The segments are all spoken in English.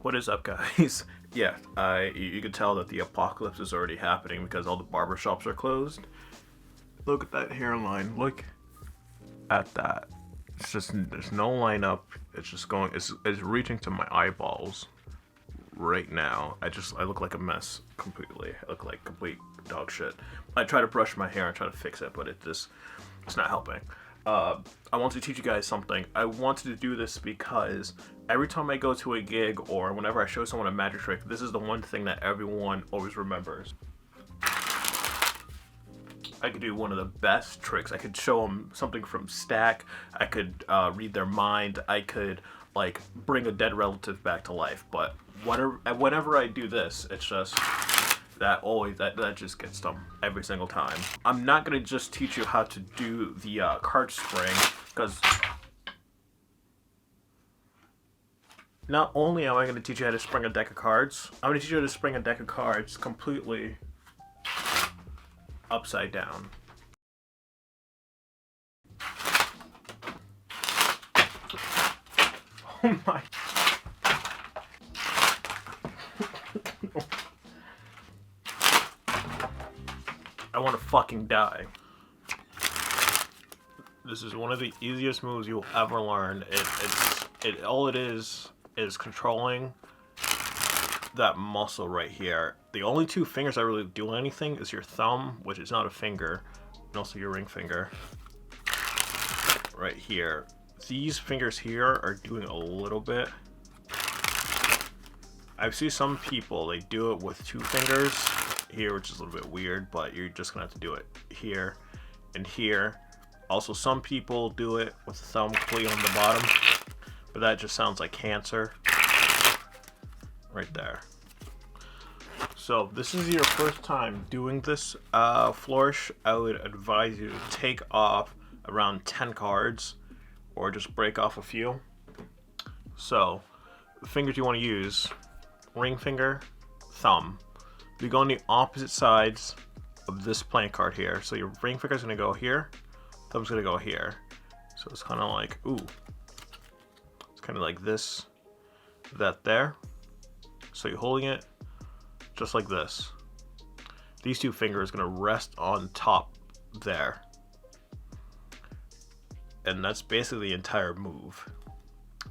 What is up, guys? Yeah, you can tell that the apocalypse is already happening because all the barbershops are closed. Look at that hairline. Look at that. It's just, there's no lineup. It's just going, it's reaching to my eyeballs right now. I look like a mess completely. I look like complete dog shit. I try to brush my hair and try to fix it, but it's not helping. I want to teach you guys something. I wanted to do this because every time I go to a gig or whenever I show someone a magic trick, this is the one thing that everyone always remembers. I could do one of the best tricks. I could show them something from stack. I could read their mind. I could like bring a dead relative back to life. But whenever I do this, it's just that just gets them every single time. I'm not gonna just teach you how to do the card spring, because not only am I gonna teach you how to spring a deck of cards, I'm gonna teach you how to spring a deck of cards completely upside down. Oh my. I want to fucking die. This is one of the easiest moves you'll ever learn. All it is controlling that muscle right here. The only two fingers that really do anything is your thumb, which is not a finger, and also your ring finger right here. These fingers here are doing a little bit. I see some people, they do it with two fingers here, which is a little bit weird, but you're just gonna have to do it here and here. Also, some people do it with the thumb completely on the bottom, but that just sounds like cancer right there. So this is your first time doing this flourish. I would advise you to take off around 10 cards or just break off a few. So the fingers you want to use: ring finger, thumb. You go on the opposite sides of this playing card here. So your ring finger is going to go here, thumb's going to go here. So it's kind of like, ooh, it's kind of like this, that there. So you're holding it just like this. These two fingers are going to rest on top there. And that's basically the entire move.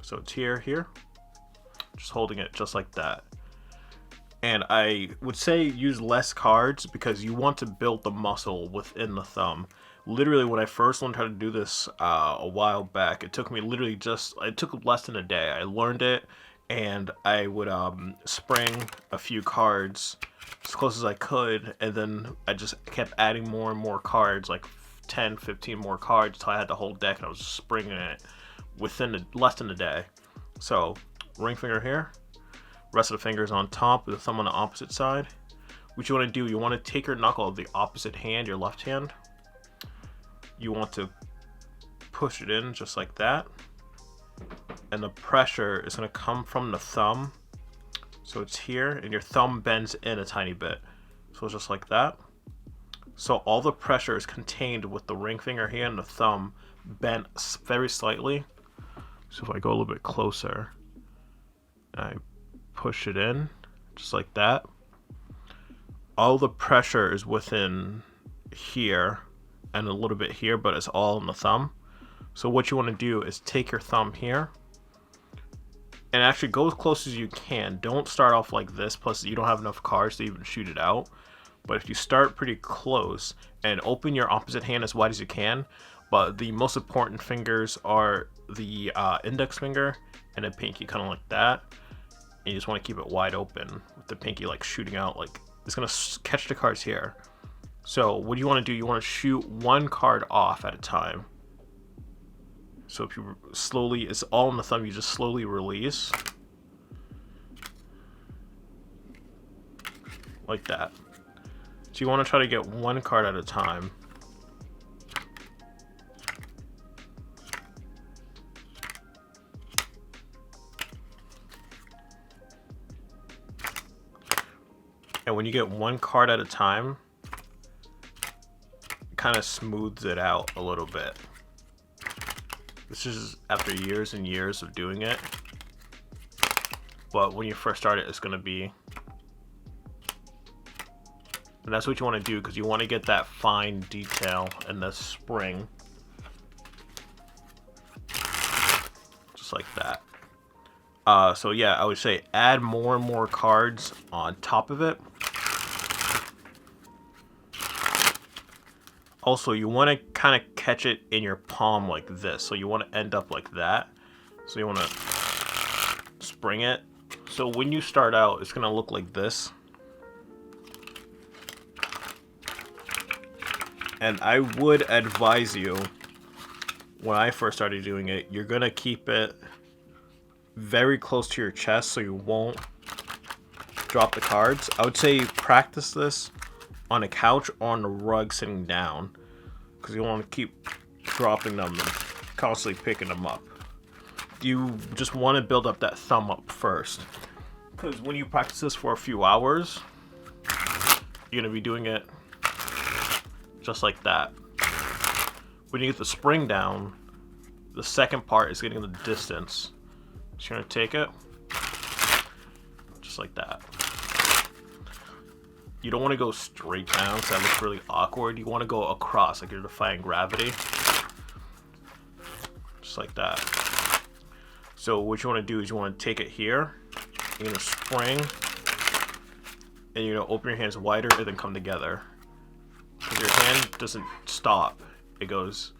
So it's here, just holding it just like that. And I would say use less cards because you want to build the muscle within the thumb. Literally, when I first learned how to do this a while back, it took me literally it took less than a day. I learned it, and I would spring a few cards as close as I could, and then I just kept adding more and more cards, like 10, 15 more cards, until I had the whole deck, and I was just springing it within less than a day. So, ring finger here. Rest of the fingers on top with the thumb on the opposite side. What you want to do, you want to take your knuckle of the opposite hand, your left hand. You want to push it in just like that. And the pressure is going to come from the thumb. So it's here, and your thumb bends in a tiny bit. So it's just like that. So all the pressure is contained with the ring finger here and the thumb bent very slightly. So if I go a little bit closer, I push it in just like that. All the pressure is within here and a little bit here, but it's all in the thumb. So what you want to do is take your thumb here and actually go as close as you can. Don't start off like this, plus you don't have enough cards to even shoot it out. But if you start pretty close and open your opposite hand as wide as you can, but the most important fingers are the index finger and the pinky, kind of like that. And you just want to keep it wide open with the pinky like shooting out, like it's gonna catch the cards here. So what do you want to do? You want to shoot one card off at a time. So if you slowly, it's all in the thumb, you just slowly release like that. So you want to try to get one card at a time. And when you get one card at a time, it kind of smooths it out a little bit. This is after years and years of doing it. but when you first start it, it's going to be, and that's what you want to do because you want to get that fine detail in the spring, just like that. So yeah, I would say add more and more cards on top of it. Also, you want to kind of catch it in your palm like this. So you want to end up like that. So you want to spring it. So when you start out, it's going to look like this. And I would advise you, when I first started doing it, you're going to keep it very close to your chest so you won't drop the cards. I would say practice this on a couch or on a rug sitting down, because you want to keep dropping them and constantly picking them up. You just want to build up that thumb up first, because when you practice this for a few hours, you're going to be doing it just like that. When you get the spring down, the second part is getting the distance. So you're going to take it just like that. You don't want to go straight down because that looks really awkward. You want to go across like you're defying gravity. Just like that. So what you want to do is you want to take it here. You're going to spring. And you're going to open your hands wider and then come together. Because your hand doesn't stop. It goes,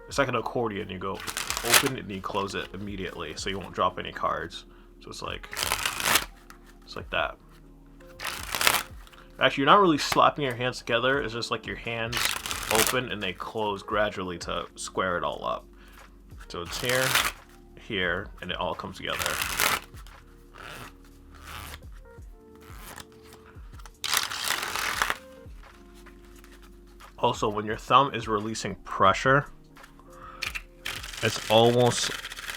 it's like an accordion. You go open and you close it immediately so you won't drop any cards. So it's like that. Actually, you're not really slapping your hands together. It's just like your hands open and they close gradually to square it all up. So it's here, here, and it all comes together. Also, when your thumb is releasing pressure, it's almost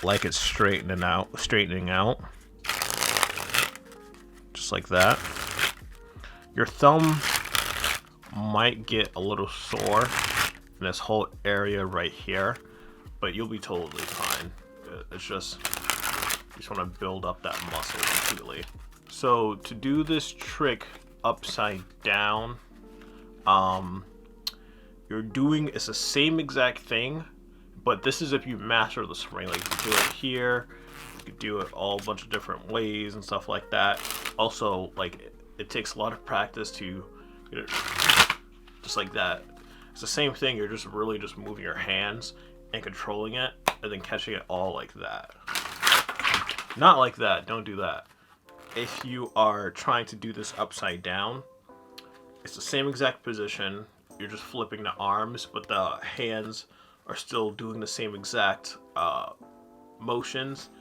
like it's straightening out. Just like that. Your thumb might get a little sore in this whole area right here, but you'll be totally fine. It's just, you just want to build up that muscle completely. So to do this trick upside down, it's the same exact thing, but this is if you master the spring. Like you can do it here, you can do it all a bunch of different ways and stuff like that. Also, like it takes a lot of practice to get it just like that. It's the same thing. You're just really just moving your hands and controlling it and then catching it all like that. Not like that. Don't do that. If you are trying to do this upside down, it's the same exact position. You're just flipping the arms, but the hands are still doing the same exact motions.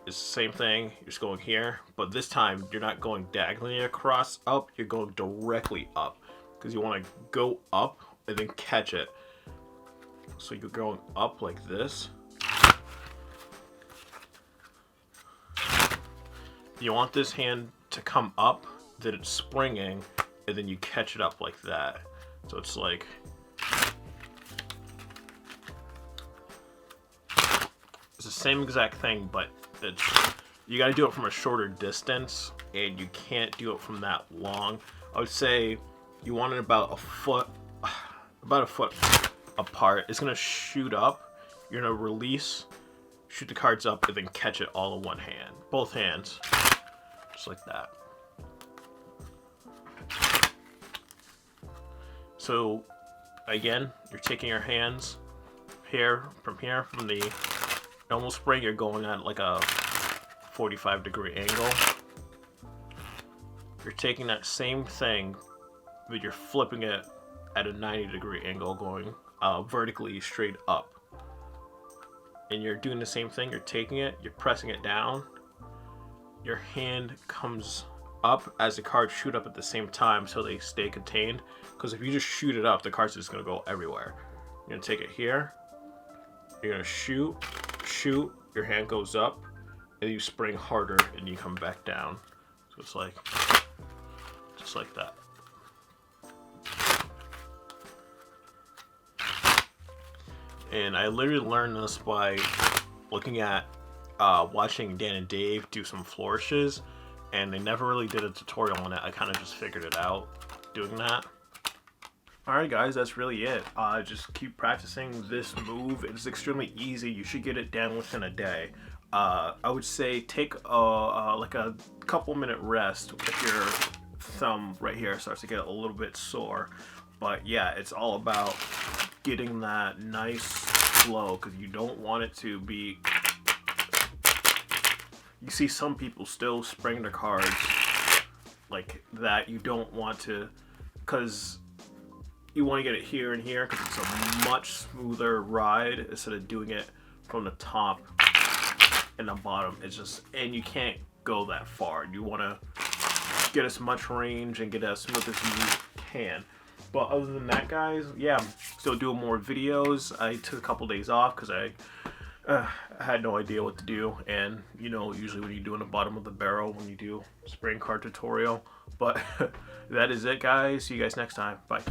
It's the same thing. You're just going here, but this time you're not going diagonally across up. You're going directly up because you want to go up and then catch it. So you're going up like this. You want this hand to come up, then it's springing, and then you catch it up like that. So it's like, it's the same exact thing, but you got to do it from a shorter distance, and you can't do it from that long. I would say you want it about a foot apart. It's gonna shoot up. You're gonna release, shoot the cards up, and then catch it all in one hand, both hands, just like that. So again, you're taking your hands from the normal spring, you're going at like a 45-degree angle. You're taking that same thing, but you're flipping it at a 90-degree angle, going vertically straight up. And you're doing the same thing. You're taking it, you're pressing it down. Your hand comes up as the cards shoot up at the same time so they stay contained. Because if you just shoot it up, the cards are just going to go everywhere. You're going to take it here. You're going to shoot, your hand goes up, and you spring harder, and you come back down. So it's like, just like that. And I literally learned this by looking at watching Dan and Dave do some flourishes, and they never really did a tutorial on it. I kind of just figured it out doing that. Alright guys, that's really it. Just keep practicing this move. It's extremely easy. You should get it down within a day. I would say take like a couple minute rest if your thumb right here starts to get a little bit sore. But yeah, it's all about getting that nice flow, because you don't want it to be... You see some people still spring their cards like that. You don't want to, because you want to get it here and here, because it's a much smoother ride instead of doing it from the top and the bottom. It's just, and you can't go that far. You want to get as much range and get as smooth as you can. But other than that, guys, yeah, I'm still doing more videos. I took a couple days off because I had no idea what to do, and you know, usually when you do in the bottom of the barrel when you do spraying card tutorial. But that is it, guys. See you guys next time. Bye.